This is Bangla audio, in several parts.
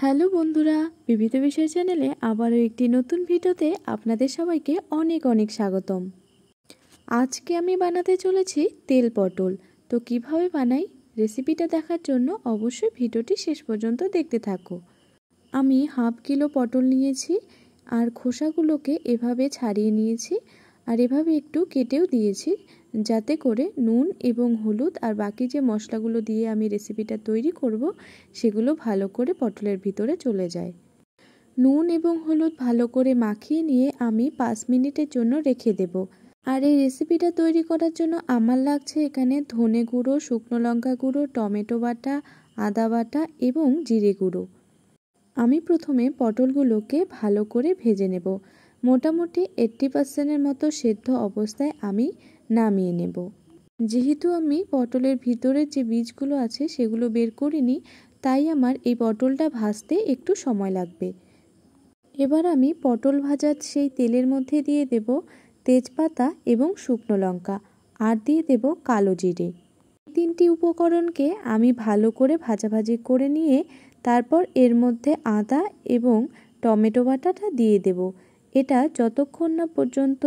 হ্যালো বন্ধুরা, বিবিধ বিষয় চ্যানেলে আবারও একটি নতুন ভিডিওতে আপনাদের সবাইকে অনেক অনেক স্বাগতম। আজকে আমি বানাতে চলেছি তেল পটল। তো কিভাবে বানাই রেসিপিটা দেখার জন্য অবশ্যই ভিডিওটি শেষ পর্যন্ত দেখতে থাকো। আমি হাফ কিলো পটল নিয়েছি আর খোসাগুলোকে এভাবে ছাড়িয়ে নিয়েছি আর এভাবে একটু কেটেও দিয়েছি, যাতে করে নুন এবং হলুদ আর বাকি যে মশলাগুলো দিয়ে আমি রেসিপিটা তৈরি করব সেগুলো ভালো করে পটলের ভিতরে চলে যায়। নুন এবং হলুদ ভালো করে মাখিয়ে নিয়ে আমি 5 মিনিটের জন্য রেখে দেব। আর এই রেসিপিটা তৈরি করার জন্য আমার লাগছে এখানে ধনে গুঁড়ো, শুকনো লঙ্কা গুঁড়ো, টমেটো বাটা, আদা বাটা এবং জিরে গুঁড়ো। আমি প্রথমে পটলগুলোকে ভালো করে ভেজে নেব। মোটামুটি 80% মতো সেদ্ধ অবস্থায় আমি নামিয়ে নেব। যেহেতু আমি পটলের ভিতরের যে বীজগুলো আছে সেগুলো বের করিনি, তাই আমার এই পটলটা ভাজতে একটু সময় লাগবে। এবার আমি পটল ভাজার সেই তেলের মধ্যে দিয়ে দেব তেজপাতা এবং শুকনো লঙ্কা আর দিয়ে দেব কালো জিরে। তিনটি উপকরণকে আমি ভালো করে ভাজাভাজি করে নিয়ে তারপর এর মধ্যে আদা এবং টমেটো বাটাটা দিয়ে দেব। এটা যতক্ষণ না পর্যন্ত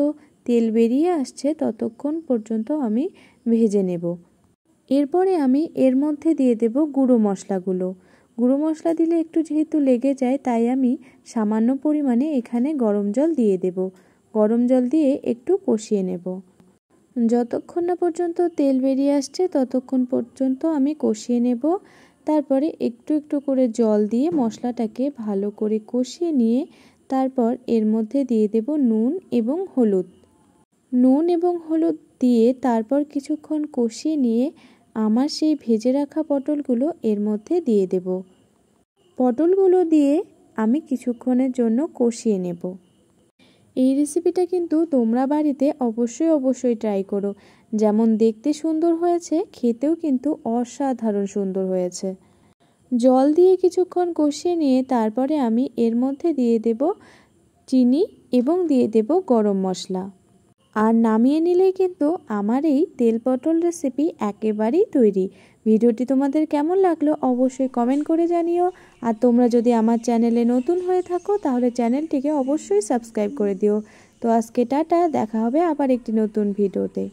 তেল বেরিয়ে আসছে ততক্ষণ পর্যন্ত আমি ভেজে নেব। এরপরে আমি এর মধ্যে দিয়ে দেব গুঁড়ো মশলাগুলো। গুঁড়ো মশলা দিলে একটু যেহেতু লেগে যায়, তাই আমি সামান্য পরিমাণে এখানে গরম জল দিয়ে দেব। গরম জল দিয়ে একটু কষিয়ে নেব। যতক্ষণ না পর্যন্ত তেল বেরিয়ে আসছে ততক্ষণ পর্যন্ত আমি কষিয়ে নেব। তারপরে একটু একটু করে জল দিয়ে মশলাটাকে ভালো করে কষিয়ে নিয়ে তারপর এর মধ্যে দিয়ে দেব নুন এবং হলুদ। নুন এবং হলুদ দিয়ে তারপর কিছুক্ষণ কষিয়ে নিয়ে আমার সেই ভেজে রাখা পটলগুলো এর মধ্যে দিয়ে দেব। পটলগুলো দিয়ে আমি কিছুক্ষণের জন্য কষিয়ে নেব। এই রেসিপিটা কিন্তু তোমরা বাড়িতে অবশ্যই ট্রাই করো। যেমন দেখতে সুন্দর হয়েছে, খেতেও কিন্তু অসাধারণ সুন্দর হয়েছে। জল দিয়ে কিছুক্ষণ কষিয়ে নিয়ে তারপরে আমি এর মধ্যে দিয়ে দেব চিনি এবং দিয়ে দেব গরম মশলা। আর নামিয়ে নিলেই কিন্তু আমার এই তেল পটল রেসিপি একেবারেই তৈরি। ভিডিওটি তোমাদের কেমন লাগলো অবশ্যই কমেন্ট করে জানিও। আর তোমরা যদি আমার চ্যানেলে নতুন হয়ে থাকো তাহলে চ্যানেলটিকে অবশ্যই সাবস্ক্রাইব করে দিও। তো আজকে টাটা, দেখা হবে আবার একটি নতুন ভিডিওতে।